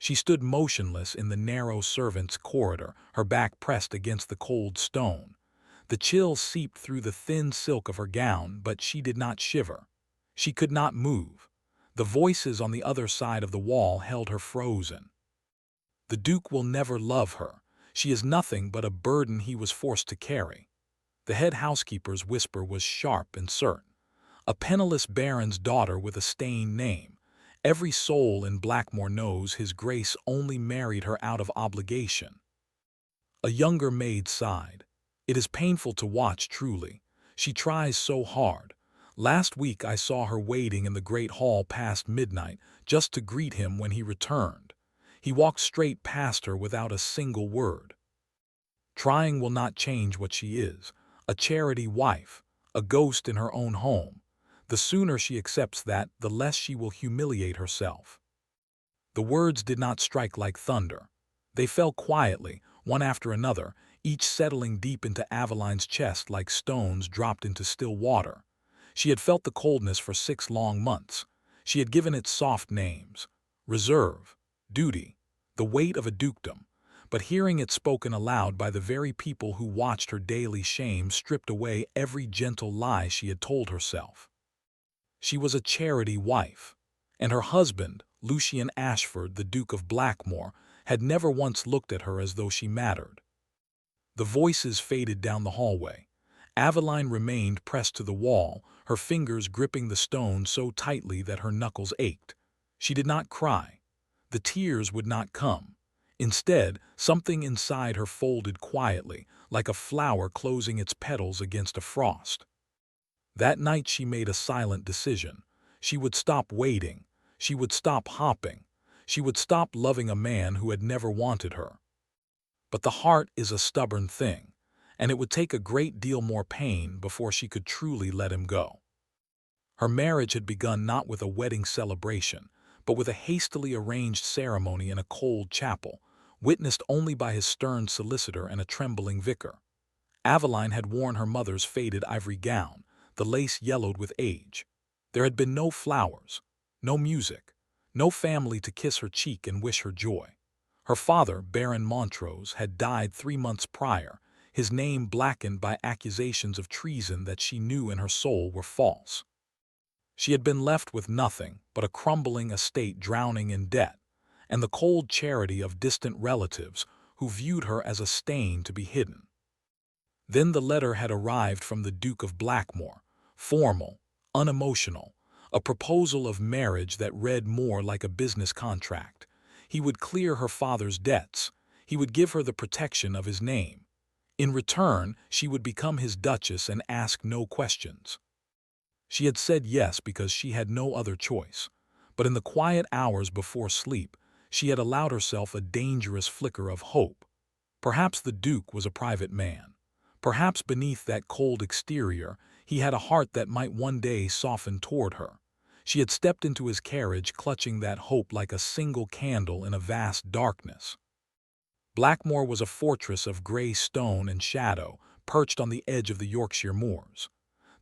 She stood motionless in the narrow servants' corridor, her back pressed against the cold stone. The chill seeped through the thin silk of her gown, but she did not shiver. She could not move. The voices on the other side of the wall held her frozen. The Duke will never love her. She is nothing but a burden he was forced to carry. The head housekeeper's whisper was sharp and certain. A penniless baron's daughter with a stained name. Every soul in Blackmore knows His Grace only married her out of obligation. A younger maid sighed. It is painful to watch, truly. She tries so hard. Last week I saw her waiting in the great hall past midnight, just to greet him when he returned. He walked straight past her without a single word. Trying will not change what she is, a charity wife, a ghost in her own home. The sooner she accepts that, the less she will humiliate herself. The words did not strike like thunder. They fell quietly, one after another, each settling deep into Aveline's chest like stones dropped into still water. She had felt the coldness for 6 long months. She had given it soft names: reserve, duty, the weight of a dukedom. But hearing it spoken aloud by the very people who watched her daily shame stripped away every gentle lie she had told herself. She was a charity wife, and her husband, Lucian Ashford, the Duke of Blackmore, had never once looked at her as though she mattered. The voices faded down the hallway. Aveline remained pressed to the wall, her fingers gripping the stone so tightly that her knuckles ached. She did not cry. The tears would not come. Instead, something inside her folded quietly, like a flower closing its petals against a frost. That night she made a silent decision. She would stop waiting. She would stop hopping. She would stop loving a man who had never wanted her. But the heart is a stubborn thing, and it would take a great deal more pain before she could truly let him go. Her marriage had begun not with a wedding celebration, but with a hastily arranged ceremony in a cold chapel, witnessed only by his stern solicitor and a trembling vicar. Aveline had worn her mother's faded ivory gown, the lace yellowed with age. There had been no flowers, no music, no family to kiss her cheek and wish her joy. Her father, Baron Montrose, had died 3 months prior, his name blackened by accusations of treason that she knew in her soul were false. She had been left with nothing but a crumbling estate drowning in debt, and the cold charity of distant relatives who viewed her as a stain to be hidden. Then the letter had arrived from the Duke of Blackmore, formal, unemotional, a proposal of marriage that read more like a business contract. He would clear her father's debts. He would give her the protection of his name. In return, she would become his duchess and ask no questions. She had said yes because she had no other choice, but in the quiet hours before sleep, she had allowed herself a dangerous flicker of hope. Perhaps the Duke was a private man. Perhaps beneath that cold exterior, he had a heart that might one day soften toward her. She had stepped into his carriage clutching that hope like a single candle in a vast darkness. Blackmore was a fortress of gray stone and shadow, perched on the edge of the Yorkshire moors.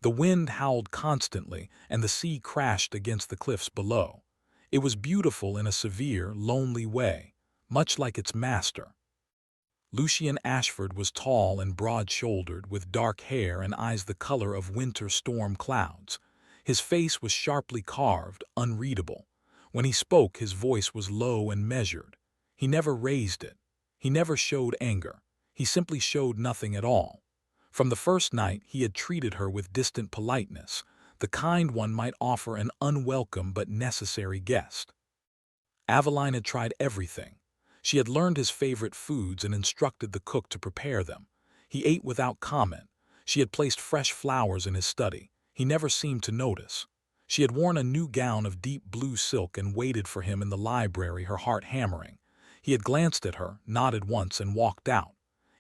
The wind howled constantly, and the sea crashed against the cliffs below. It was beautiful in a severe, lonely way, much like its master. Lucian Ashford was tall and broad-shouldered, with dark hair and eyes the color of winter storm clouds. His face was sharply carved, unreadable. When he spoke, his voice was low and measured. He never raised it. He never showed anger. He simply showed nothing at all. From the first night, he had treated her with distant politeness, the kind one might offer an unwelcome but necessary guest. Aveline had tried everything. She had learned his favorite foods and instructed the cook to prepare them. He ate without comment. She had placed fresh flowers in his study. He never seemed to notice. She had worn a new gown of deep blue silk and waited for him in the library, her heart hammering. He had glanced at her, nodded once, and walked out.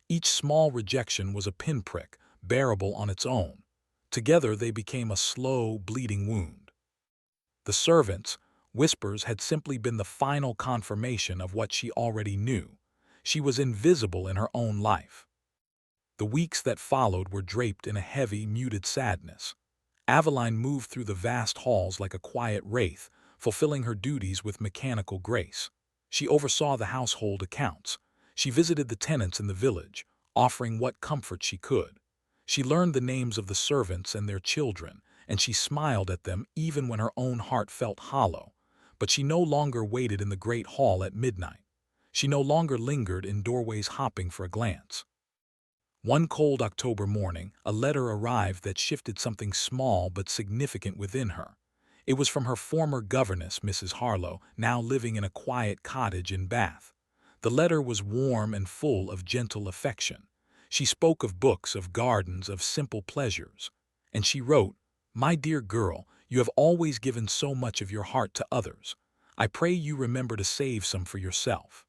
Each small rejection was a pinprick, bearable on its own. Together they became a slow, bleeding wound. The servants' whispers had simply been the final confirmation of what she already knew. She was invisible in her own life. The weeks that followed were draped in a heavy, muted sadness. Aveline moved through the vast halls like a quiet wraith, fulfilling her duties with mechanical grace. She oversaw the household accounts. She visited the tenants in the village, offering what comfort she could. She learned the names of the servants and their children, and she smiled at them even when her own heart felt hollow. But she no longer waited in the great hall at midnight. She no longer lingered in doorways hopping for a glance. One cold October morning, a letter arrived that shifted something small but significant within her. It was from her former governess, Mrs. Harlow, now living in a quiet cottage in Bath. The letter was warm and full of gentle affection. She spoke of books, of gardens, of simple pleasures. And she wrote, "My dear girl, you have always given so much of your heart to others. I pray you remember to save some for yourself."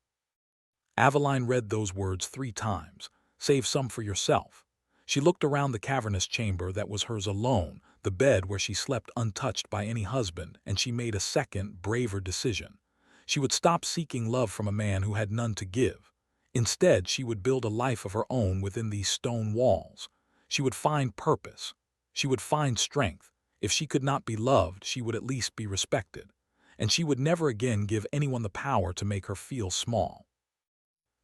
Aveline read those words 3 times. Save some for yourself. She looked around the cavernous chamber that was hers alone, the bed where she slept untouched by any husband, and she made a second, braver decision. She would stop seeking love from a man who had none to give. Instead, she would build a life of her own within these stone walls. She would find purpose. She would find strength. If she could not be loved, she would at least be respected. And she would never again give anyone the power to make her feel small.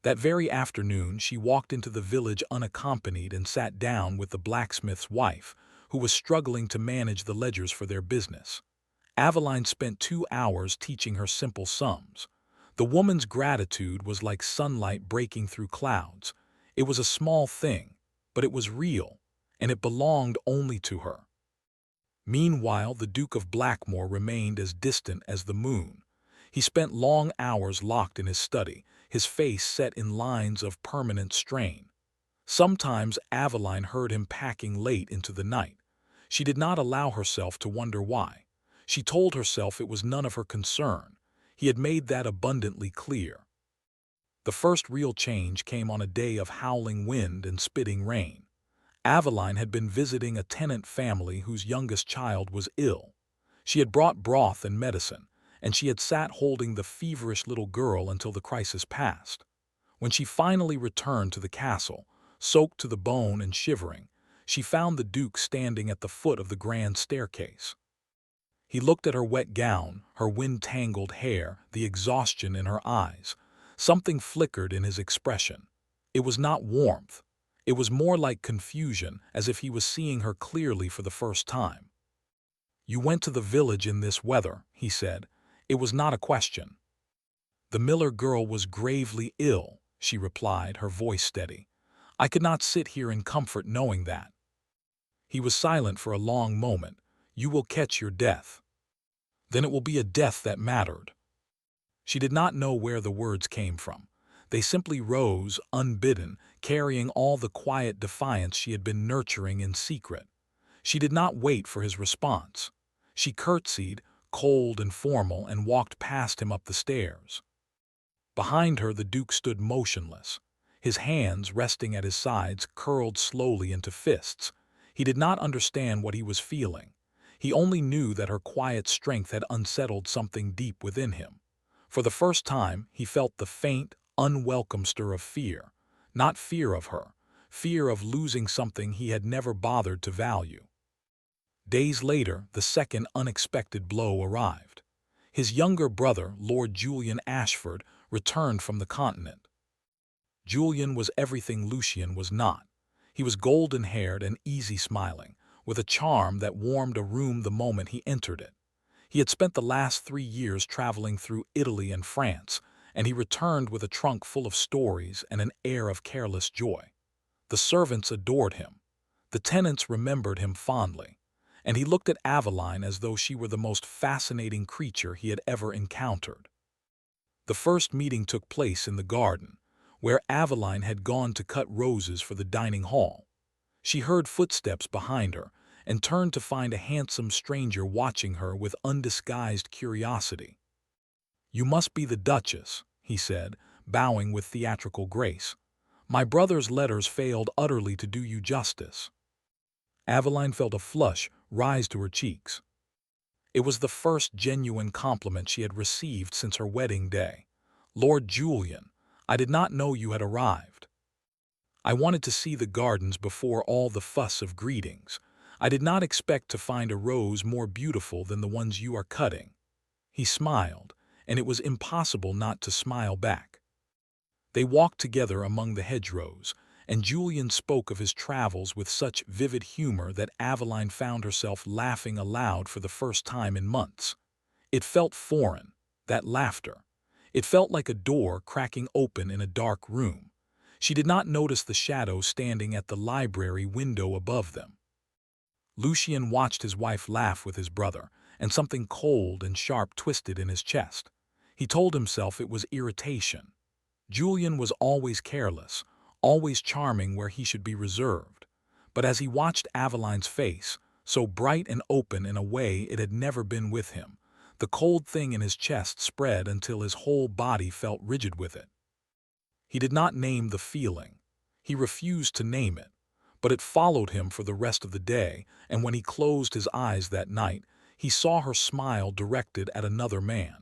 That very afternoon, she walked into the village unaccompanied and sat down with the blacksmith's wife, who was struggling to manage the ledgers for their business. Aveline spent 2 hours teaching her simple sums. The woman's gratitude was like sunlight breaking through clouds. It was a small thing, but it was real, and it belonged only to her. Meanwhile, the Duke of Blackmore remained as distant as the moon. He spent long hours locked in his study, his face set in lines of permanent strain. Sometimes Aveline heard him packing late into the night. She did not allow herself to wonder why. She told herself it was none of her concern. He had made that abundantly clear. The first real change came on a day of howling wind and spitting rain. Aveline had been visiting a tenant family whose youngest child was ill. She had brought broth and medicine, and she had sat holding the feverish little girl until the crisis passed. When she finally returned to the castle, soaked to the bone and shivering, she found the Duke standing at the foot of the grand staircase. He looked at her wet gown, her wind-tangled hair, the exhaustion in her eyes. Something flickered in his expression. It was not warmth. It was more like confusion, as if he was seeing her clearly for the first time. "You went to the village in this weather," he said. It was not a question. "The Miller girl was gravely ill," she replied, her voice steady. "I could not sit here in comfort knowing that." He was silent for a long moment. "You will catch your death." "Then it will be a death that mattered." She did not know where the words came from. They simply rose, unbidden, carrying all the quiet defiance she had been nurturing in secret. She did not wait for his response. She curtsied, cold and formal, and walked past him up the stairs. Behind her, the Duke stood motionless. His hands, resting at his sides, curled slowly into fists. He did not understand what he was feeling. He only knew that her quiet strength had unsettled something deep within him. For the first time, he felt the faint, unwelcome stir of fear. Not fear of her, fear of losing something he had never bothered to value. Days later, the second unexpected blow arrived. His younger brother, Lord Julian Ashford, returned from the continent. Julian was everything Lucian was not. He was golden-haired and easy-smiling, with a charm that warmed a room the moment he entered it. He had spent the last 3 years traveling through Italy and France, and he returned with a trunk full of stories and an air of careless joy. The servants adored him. The tenants remembered him fondly, and he looked at Aveline as though she were the most fascinating creature he had ever encountered. The first meeting took place in the garden, where Aveline had gone to cut roses for the dining hall. She heard footsteps behind her and turned to find a handsome stranger watching her with undisguised curiosity. "You must be the Duchess," he said, bowing with theatrical grace. "My brother's letters failed utterly to do you justice." Aveline felt a flush rise to her cheeks. It was the first genuine compliment she had received since her wedding day. "Lord Julian, I did not know you had arrived. I wanted to see the gardens before all the fuss of greetings. I did not expect to find a rose more beautiful than the ones you are cutting." He smiled, and it was impossible not to smile back. They walked together among the hedgerows, and Julian spoke of his travels with such vivid humor that Aveline found herself laughing aloud for the first time in months. It felt foreign, that laughter. It felt like a door cracking open in a dark room. She did not notice the shadow standing at the library window above them. Lucien watched his wife laugh with his brother, and something cold and sharp twisted in his chest. He told himself it was irritation. Julian was always careless, always charming where he should be reserved. But as he watched Aveline's face, so bright and open in a way it had never been with him, the cold thing in his chest spread until his whole body felt rigid with it. He did not name the feeling. He refused to name it. But it followed him for the rest of the day, and when he closed his eyes that night, he saw her smile directed at another man.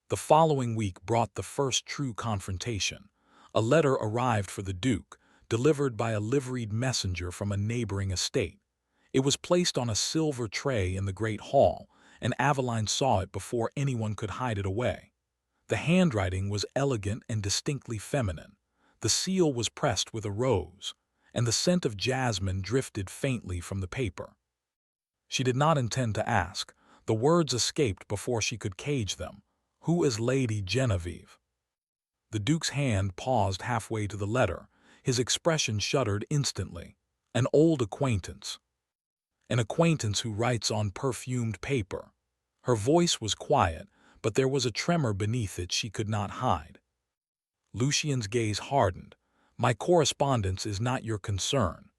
The following week brought the first true confrontation. A letter arrived for the Duke, delivered by a liveried messenger from a neighboring estate. It was placed on a silver tray in the great hall, and Aveline saw it before anyone could hide it away. The handwriting was elegant and distinctly feminine. The seal was pressed with a rose, and the scent of jasmine drifted faintly from the paper. She did not intend to ask. The words escaped before she could cage them. "Who is Lady Genevieve?" The Duke's hand paused halfway to the letter. His expression shuddered instantly. An old acquaintance. An acquaintance who writes on perfumed paper. Her voice was quiet, but there was a tremor beneath it she could not hide. Lucien's gaze hardened. "My correspondence is not your concern."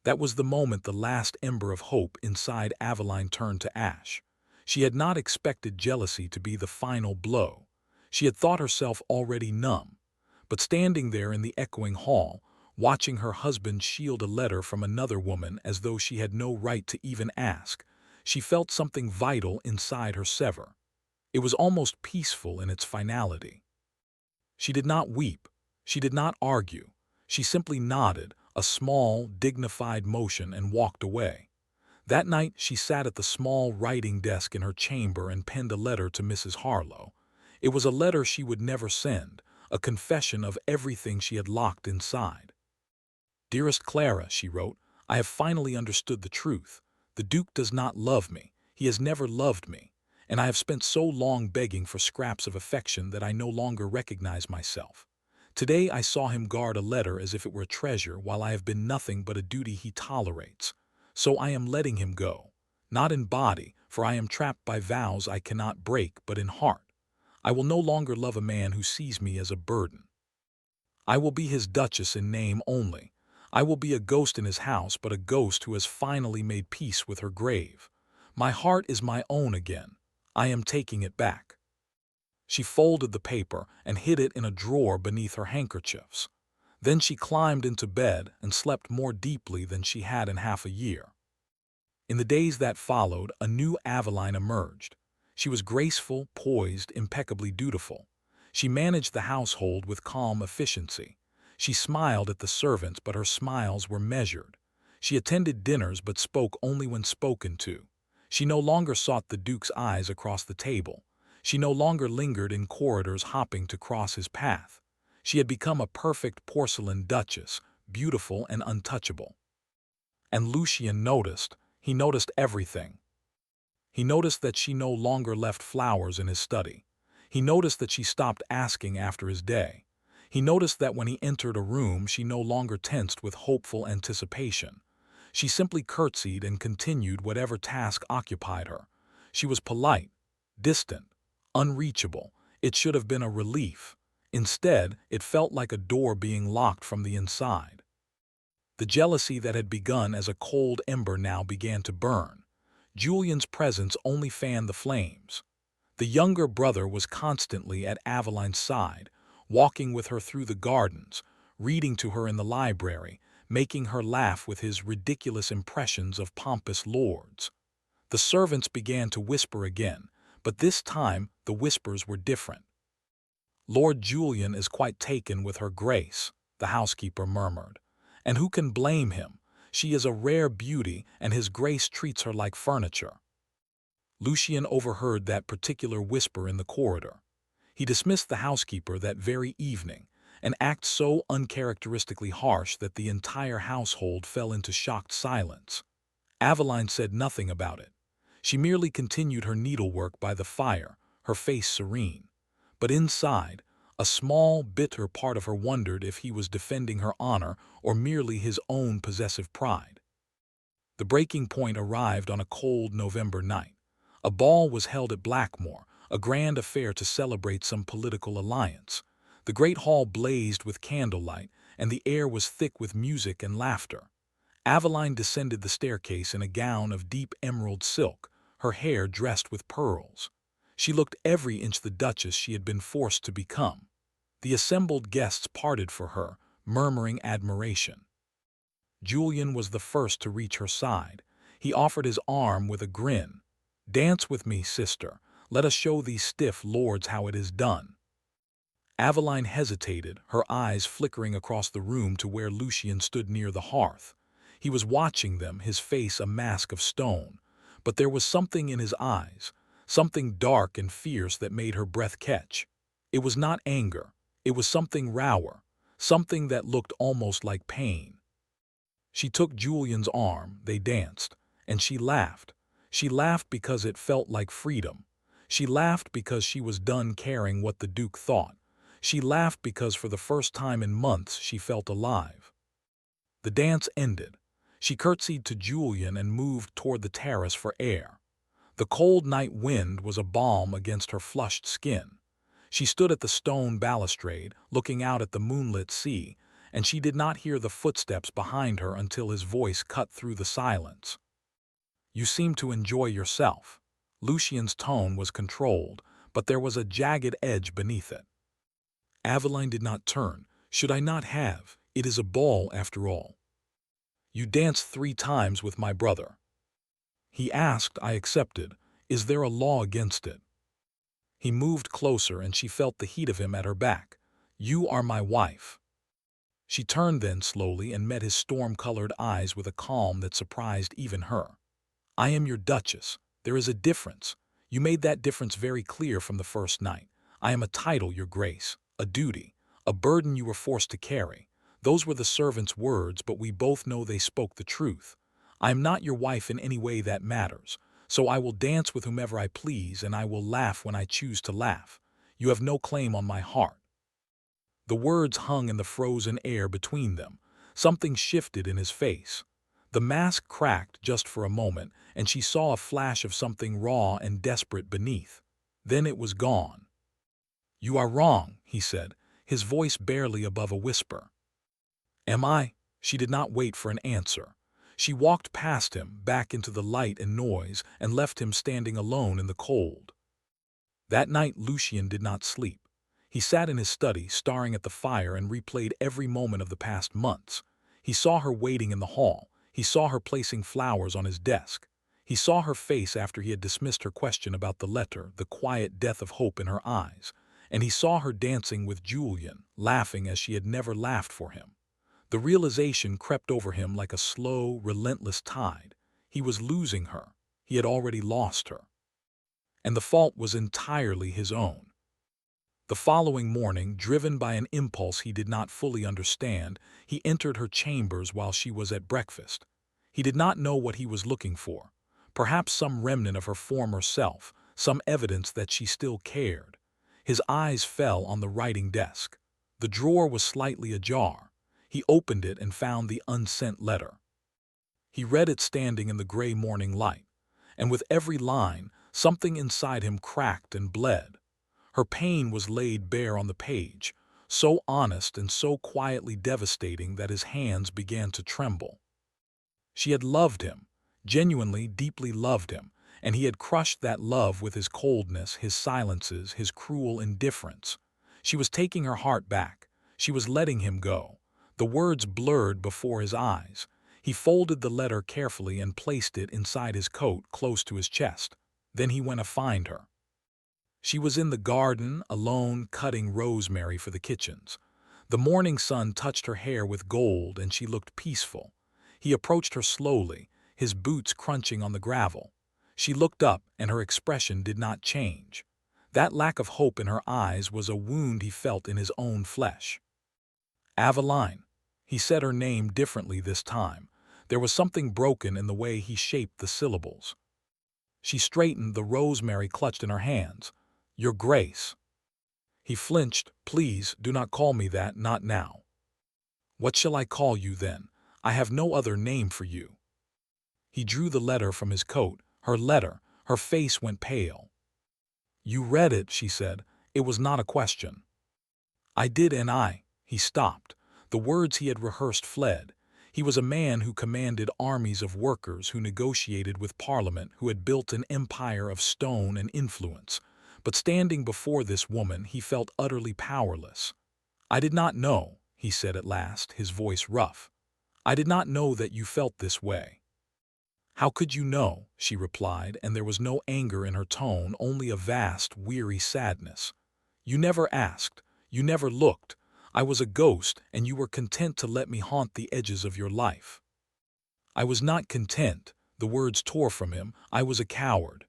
That was the moment the last ember of hope inside Aveline turned to ash. She had not expected jealousy to be the final blow. She had thought herself already numb. But standing there in the echoing hall, watching her husband shield a letter from another woman as though she had no right to even ask, she felt something vital inside her sever. It was almost peaceful in its finality. She did not weep. She did not argue. She simply nodded, a small, dignified motion, and walked away. That night she sat at the small writing desk in her chamber and penned a letter to Mrs. Harlow. It was a letter she would never send, a confession of everything she had locked inside. "Dearest Clara," she wrote, "I have finally understood the truth. The Duke does not love me. He has never loved me. And I have spent so long begging for scraps of affection that I no longer recognize myself. Today I saw him guard a letter as if it were a treasure, while I have been nothing but a duty he tolerates. So I am letting him go. Not in body, for I am trapped by vows I cannot break, but in heart. I will no longer love a man who sees me as a burden. I will be his duchess in name only. I will be a ghost in his house, but a ghost who has finally made peace with her grave. My heart is my own again. I am taking it back." She folded the paper and hid it in a drawer beneath her handkerchiefs. Then she climbed into bed and slept more deeply than she had in half a year. In the days that followed, a new Aveline emerged. She was graceful, poised, impeccably dutiful. She managed the household with calm efficiency. She smiled at the servants, but her smiles were measured. She attended dinners but spoke only when spoken to. She no longer sought the Duke's eyes across the table. She no longer lingered in corridors hopping to cross his path. She had become a perfect porcelain duchess, beautiful and untouchable. And Lucien noticed. He noticed everything. He noticed that she no longer left flowers in his study. He noticed that she stopped asking after his day. He noticed that when he entered a room, she no longer tensed with hopeful anticipation. She simply curtsied and continued whatever task occupied her. She was polite, distant, unreachable. It should have been a relief. Instead, it felt like a door being locked from the inside. The jealousy that had begun as a cold ember now began to burn. Julian's presence only fanned the flames. The younger brother was constantly at Aveline's side, walking with her through the gardens, reading to her in the library, making her laugh with his ridiculous impressions of pompous lords. The servants began to whisper again, but this time the whispers were different. "Lord Julian is quite taken with her grace," the housekeeper murmured. "And who can blame him? She is a rare beauty, and his grace treats her like furniture." Lucien overheard that particular whisper in the corridor. He dismissed the housekeeper that very evening, an act so uncharacteristically harsh that the entire household fell into shocked silence. Aveline said nothing about it. She merely continued her needlework by the fire, her face serene. But inside, a small, bitter part of her wondered if he was defending her honor or merely his own possessive pride. The breaking point arrived on a cold November night. A ball was held at Blackmore, a grand affair to celebrate some political alliance. The great hall blazed with candlelight, and the air was thick with music and laughter. Aveline descended the staircase in a gown of deep emerald silk, her hair dressed with pearls. She looked every inch the duchess she had been forced to become. The assembled guests parted for her, murmuring admiration. Julian was the first to reach her side. He offered his arm with a grin. "Dance with me, sister. Let us show these stiff lords how it is done." Aveline hesitated, her eyes flickering across the room to where Lucien stood near the hearth. He was watching them, his face a mask of stone. But there was something in his eyes, something dark and fierce that made her breath catch. It was not anger. It was something rawer, something that looked almost like pain. She took Julian's arm, they danced, and she laughed. She laughed because it felt like freedom. She laughed because she was done caring what the Duke thought. She laughed because for the first time in months she felt alive. The dance ended. She curtsied to Julian and moved toward the terrace for air. The cold night wind was a balm against her flushed skin. She stood at the stone balustrade, looking out at the moonlit sea, and she did not hear the footsteps behind her until his voice cut through the silence. "You seem to enjoy yourself." Lucien's tone was controlled, but there was a jagged edge beneath it. Aveline did not turn. "Should I not have? It is a ball, after all." "You danced 3 times with my brother." He asked, I accepted. "Is there a law against it?" He moved closer and she felt the heat of him at her back. "You are my wife." She turned then slowly and met his storm-colored eyes with a calm that surprised even her. "I am your duchess. There is a difference. You made that difference very clear from the first night. I am a title, your grace, a duty, a burden you were forced to carry. Those were the servant's words, but we both know they spoke the truth. I am not your wife in any way that matters, so I will dance with whomever I please and I will laugh when I choose to laugh. You have no claim on my heart." The words hung in the frozen air between them. Something shifted in his face. The mask cracked just for a moment, and she saw a flash of something raw and desperate beneath. Then it was gone. "You are wrong," he said, his voice barely above a whisper. "Am I?" She did not wait for an answer. She walked past him, back into the light and noise, and left him standing alone in the cold. That night Lucien did not sleep. He sat in his study, staring at the fire, and replayed every moment of the past months. He saw her waiting in the hall. He saw her placing flowers on his desk. He saw her face after he had dismissed her question about the letter, the quiet death of hope in her eyes. And he saw her dancing with Julian, laughing as she had never laughed for him. The realization crept over him like a slow, relentless tide. He was losing her. He had already lost her. And the fault was entirely his own. The following morning, driven by an impulse he did not fully understand, he entered her chambers while she was at breakfast. He did not know what he was looking for. Perhaps some remnant of her former self, some evidence that she still cared. His eyes fell on the writing desk. The drawer was slightly ajar. He opened it and found the unsent letter. He read it standing in the gray morning light, and with every line, something inside him cracked and bled. Her pain was laid bare on the page, so honest and so quietly devastating that his hands began to tremble. She had loved him, genuinely, deeply loved him, and he had crushed that love with his coldness, his silences, his cruel indifference. She was taking her heart back. She was letting him go. The words blurred before his eyes. He folded the letter carefully and placed it inside his coat, close to his chest. Then he went to find her. She was in the garden, alone, cutting rosemary for the kitchens. The morning sun touched her hair with gold, and she looked peaceful. He approached her slowly, his boots crunching on the gravel. She looked up, and her expression did not change. That lack of hope in her eyes was a wound he felt in his own flesh. Aveline. He said her name differently this time. There was something broken in the way he shaped the syllables. She straightened, the rosemary clutched in her hands. Your Grace. He flinched. Please, do not call me that, not now. What shall I call you then? I have no other name for you. He drew the letter from his coat. Her letter. Her face went pale. You read it, she said. It was not a question. I did, and He stopped. The words he had rehearsed fled. He was a man who commanded armies of workers, who negotiated with Parliament, who had built an empire of stone and influence. But standing before this woman, he felt utterly powerless. I did not know, he said at last, his voice rough. I did not know that you felt this way. How could you know? She replied, and there was no anger in her tone, only a vast, weary sadness. You never asked. You never looked. I was a ghost, and you were content to let me haunt the edges of your life. I was not content. The words tore from him. I was a coward.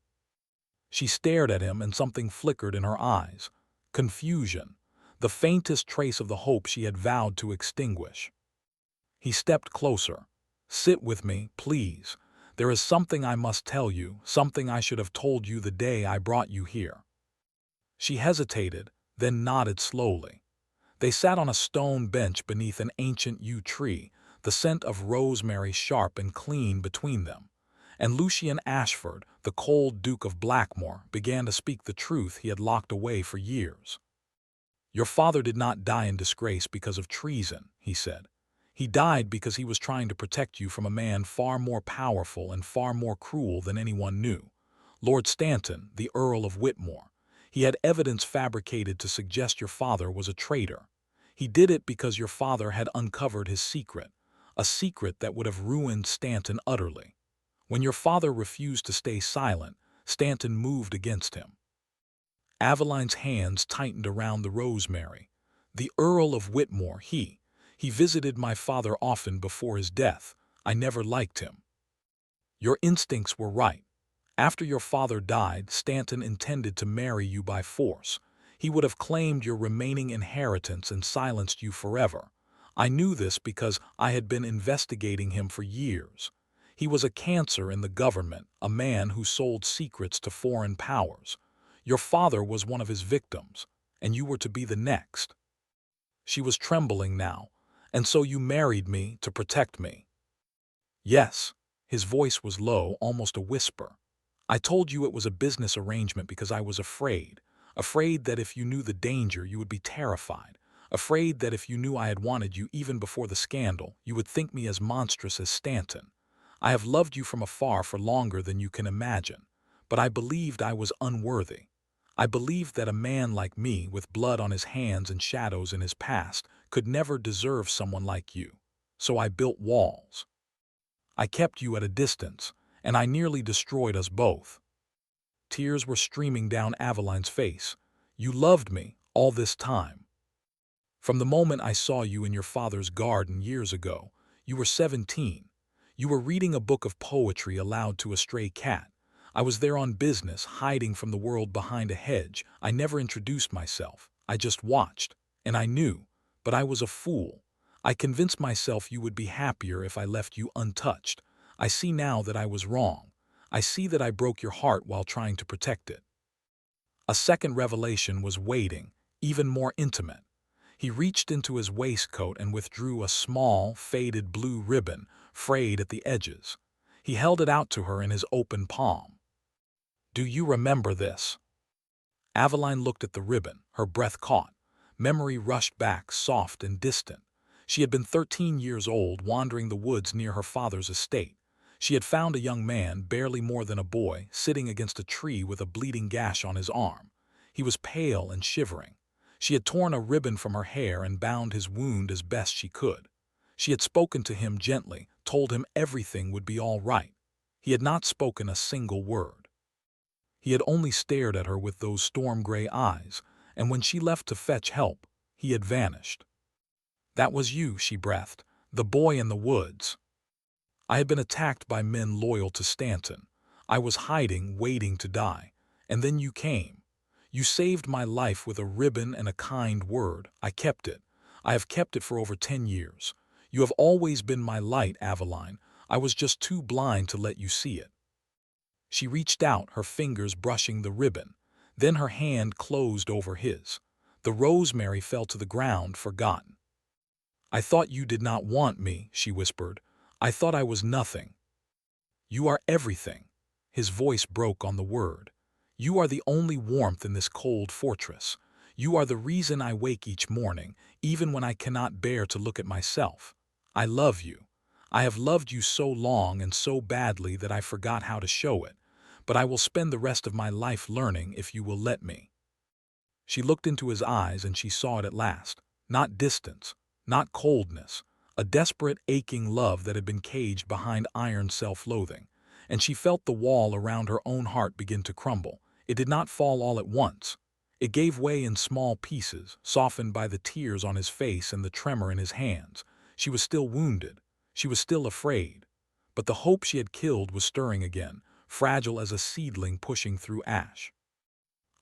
She stared at him, and something flickered in her eyes. Confusion. The faintest trace of the hope she had vowed to extinguish. He stepped closer. Sit with me, please. There is something I must tell you, something I should have told you the day I brought you here. She hesitated, then nodded slowly. They sat on a stone bench beneath an ancient yew tree, the scent of rosemary sharp and clean between them. And Lucian Ashford, the cold Duke of Blackmore, began to speak the truth he had locked away for years. Your father did not die in disgrace because of treason, he said. He died because he was trying to protect you from a man far more powerful and far more cruel than anyone knew. Lord Stanton, the Earl of Whitmore. He had evidence fabricated to suggest your father was a traitor. He did it because your father had uncovered his secret, a secret that would have ruined Stanton utterly. When your father refused to stay silent, Stanton moved against him. Aveline's hands tightened around the rosemary. The Earl of Whitmore, he visited my father often before his death. I never liked him. Your instincts were right. After your father died, Stanton intended to marry you by force. He would have claimed your remaining inheritance and silenced you forever. I knew this because I had been investigating him for years. He was a cancer in the government, a man who sold secrets to foreign powers. Your father was one of his victims, and you were to be the next. She was trembling now. And so you married me to protect me. Yes. His voice was low, almost a whisper. I told you it was a business arrangement because I was afraid. Afraid that if you knew the danger, you would be terrified. Afraid that if you knew I had wanted you even before the scandal, you would think me as monstrous as Stanton. I have loved you from afar for longer than you can imagine. But I believed I was unworthy. I believed that a man like me, with blood on his hands and shadows in his past, could never deserve someone like you. So I built walls. I kept you at a distance, and I nearly destroyed us both. Tears were streaming down Aveline's face. You loved me all this time. From the moment I saw you in your father's garden years ago, you were 17. You were reading a book of poetry aloud to a stray cat. I was there on business, hiding from the world behind a hedge. I never introduced myself. I just watched, and I knew. But I was a fool. I convinced myself you would be happier if I left you untouched. I see now that I was wrong. I see that I broke your heart while trying to protect it. A second revelation was waiting, even more intimate. He reached into his waistcoat and withdrew a small, faded blue ribbon, frayed at the edges. He held it out to her in his open palm. Do you remember this? Aveline looked at the ribbon, her breath caught. Memory rushed back, soft and distant. She had been 13 years old, wandering the woods near her father's estate. She had found a young man, barely more than a boy, sitting against a tree with a bleeding gash on his arm. He was pale and shivering. She had torn a ribbon from her hair and bound his wound as best she could. She had spoken to him gently, told him everything would be all right. He had not spoken a single word. He had only stared at her with those storm-gray eyes, and when she left to fetch help, he had vanished. That was you, she breathed, the boy in the woods. I had been attacked by men loyal to Stanton. I was hiding, waiting to die. And then you came. You saved my life with a ribbon and a kind word. I kept it. I have kept it for over 10 years. You have always been my light, Aveline. I was just too blind to let you see it." She reached out, her fingers brushing the ribbon. Then her hand closed over his. The rosemary fell to the ground, forgotten. "I thought you did not want me," she whispered. "I thought I was nothing." "You are everything." His voice broke on the word. "You are the only warmth in this cold fortress. You are the reason I wake each morning, even when I cannot bear to look at myself. I love you. I have loved you so long and so badly that I forgot how to show it, but I will spend the rest of my life learning if you will let me." She looked into his eyes and she saw it at last. Not distance, not coldness, a desperate, aching love that had been caged behind iron self-loathing. And she felt the wall around her own heart begin to crumble. It did not fall all at once. It gave way in small pieces, softened by the tears on his face and the tremor in his hands. She was still wounded. She was still afraid. But the hope she had killed was stirring again, fragile as a seedling pushing through ash.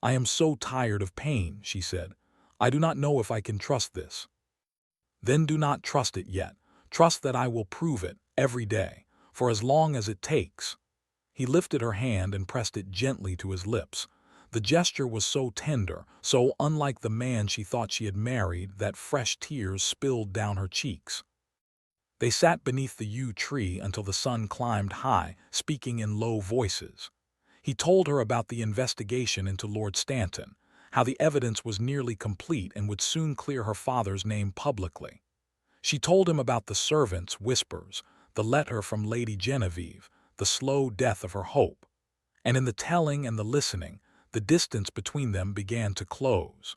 "I am so tired of pain," she said. "I do not know if I can trust this." "Then do not trust it yet. Trust that I will prove it, every day, for as long as it takes." He lifted her hand and pressed it gently to his lips. The gesture was so tender, so unlike the man she thought she had married, that fresh tears spilled down her cheeks. They sat beneath the yew tree until the sun climbed high, speaking in low voices. He told her about the investigation into Lord Stanton, how the evidence was nearly complete and would soon clear her father's name publicly. She told him about the servants' whispers, the letter from Lady Genevieve, the slow death of her hope. And in the telling and the listening, the distance between them began to close.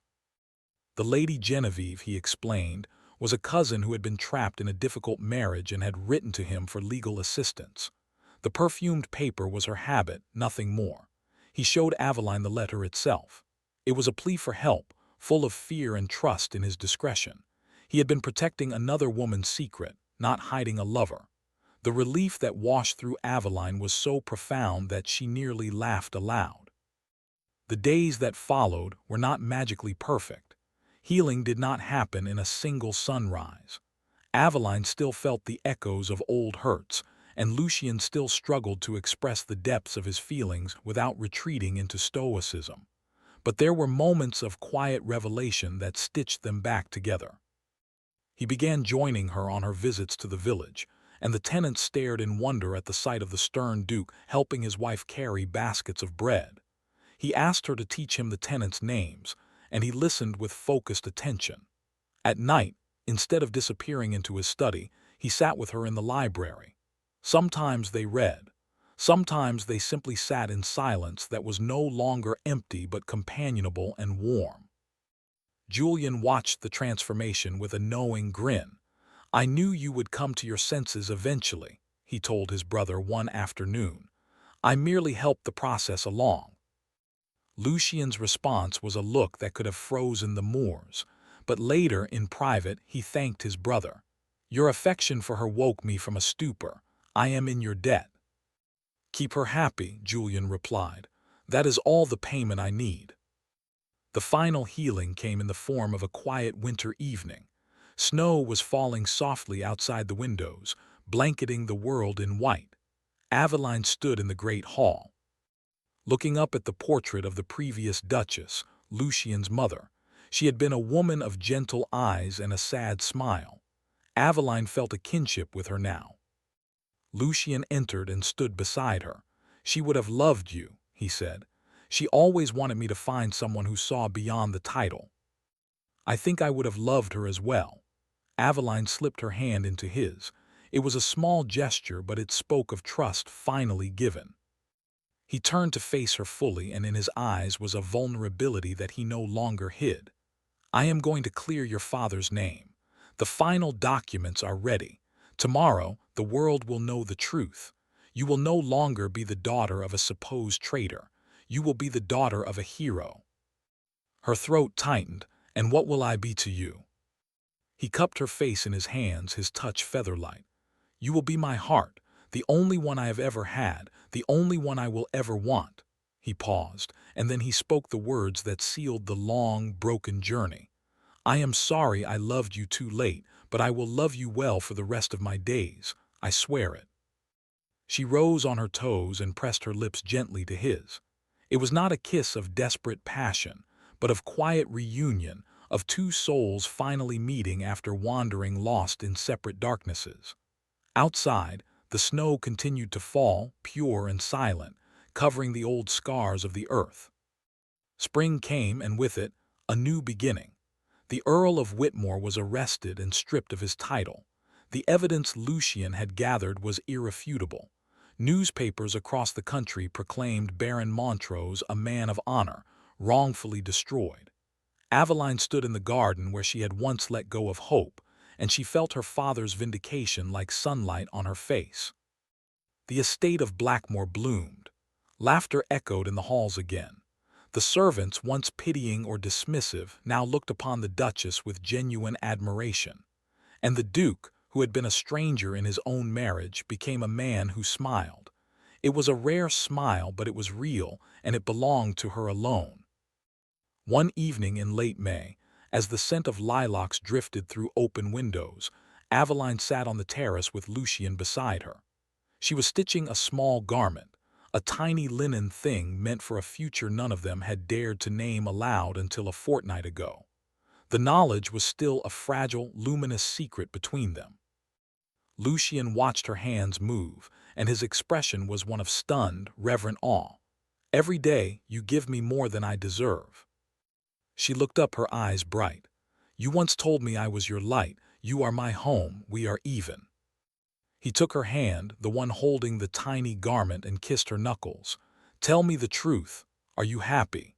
The Lady Genevieve, he explained, was a cousin who had been trapped in a difficult marriage and had written to him for legal assistance. The perfumed paper was her habit, nothing more. He showed Aveline the letter itself. It was a plea for help, full of fear and trust in his discretion. He had been protecting another woman's secret, not hiding a lover. The relief that washed through Aveline was so profound that she nearly laughed aloud. The days that followed were not magically perfect. Healing did not happen in a single sunrise. Aveline still felt the echoes of old hurts, and Lucien still struggled to express the depths of his feelings without retreating into stoicism. But there were moments of quiet revelation that stitched them back together. He began joining her on her visits to the village, and the tenants stared in wonder at the sight of the stern Duke helping his wife carry baskets of bread. He asked her to teach him the tenants' names, and he listened with focused attention. At night, instead of disappearing into his study, he sat with her in the library. Sometimes they read. Sometimes they simply sat in silence that was no longer empty but companionable and warm. Julian watched the transformation with a knowing grin. "I knew you would come to your senses eventually," he told his brother one afternoon. "I merely helped the process along." Lucien's response was a look that could have frozen the Moors, but later, in private, he thanked his brother. "Your affection for her woke me from a stupor. I am in your debt." "Keep her happy," Julian replied. "That is all the payment I need." The final healing came in the form of a quiet winter evening. Snow was falling softly outside the windows, blanketing the world in white. Aveline stood in the great hall, looking up at the portrait of the previous Duchess, Lucien's mother. She had been a woman of gentle eyes and a sad smile. Aveline felt a kinship with her now. Lucien entered and stood beside her. "She would have loved you," he said. "She always wanted me to find someone who saw beyond the title. I think I would have loved her as well." Aveline slipped her hand into his. It was a small gesture, but it spoke of trust finally given. He turned to face her fully, and in his eyes was a vulnerability that he no longer hid. "I am going to clear your father's name. The final documents are ready. Tomorrow, the world will know the truth. You will no longer be the daughter of a supposed traitor. You will be the daughter of a hero." Her throat tightened. "And what will I be to you?" He cupped her face in his hands, his touch feather-light. "You will be my heart, The only one I have ever had, the only one I will ever want." He paused, and then he spoke the words that sealed the long, broken journey. "I am sorry I loved you too late, but I will love you well for the rest of my days. I swear it." She rose on her toes and pressed her lips gently to his. It was not a kiss of desperate passion, but of quiet reunion, of two souls finally meeting after wandering lost in separate darknesses. Outside, the snow continued to fall, pure and silent, covering the old scars of the earth. Spring came, and with it, a new beginning. The Earl of Whitmore was arrested and stripped of his title. The evidence Lucien had gathered was irrefutable. Newspapers across the country proclaimed Baron Montrose a man of honor, wrongfully destroyed. Aveline stood in the garden where she had once let go of hope, and she felt her father's vindication like sunlight on her face. The estate of Blackmore bloomed. Laughter echoed in the halls again. The servants, once pitying or dismissive, now looked upon the Duchess with genuine admiration. And the Duke, who had been a stranger in his own marriage, became a man who smiled. It was a rare smile, but it was real, and it belonged to her alone. One evening in late May, as the scent of lilacs drifted through open windows, Aveline sat on the terrace with Lucien beside her. She was stitching a small garment, a tiny linen thing meant for a future none of them had dared to name aloud until a fortnight ago. The knowledge was still a fragile, luminous secret between them. Lucien watched her hands move, and his expression was one of stunned, reverent awe. "Every day you give me more than I deserve." She looked up, her eyes bright. "You once told me I was your light. You are my home. We are even." He took her hand, the one holding the tiny garment, and kissed her knuckles. "Tell me the truth. Are you happy?"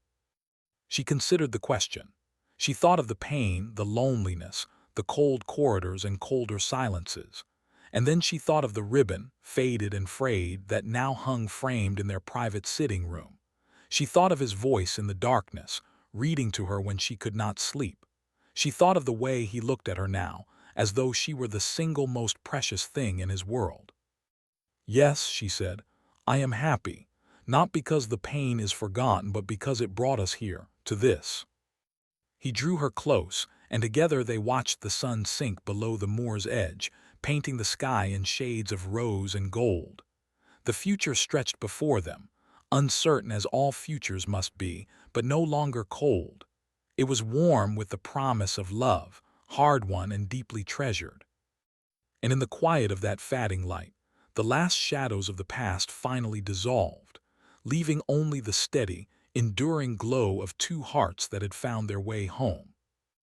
She considered the question. She thought of the pain, the loneliness, the cold corridors and colder silences. And then she thought of the ribbon, faded and frayed, that now hung framed in their private sitting room. She thought of his voice in the darkness, reading to her when she could not sleep. She thought of the way he looked at her now, as though she were the single most precious thing in his world. "Yes," she said, "I am happy, not because the pain is forgotten, but because it brought us here, to this." He drew her close, and together they watched the sun sink below the moor's edge, painting the sky in shades of rose and gold. The future stretched before them, uncertain as all futures must be, but no longer cold. It was warm with the promise of love, hard-won and deeply treasured. And in the quiet of that fading light, the last shadows of the past finally dissolved, leaving only the steady, enduring glow of two hearts that had found their way home.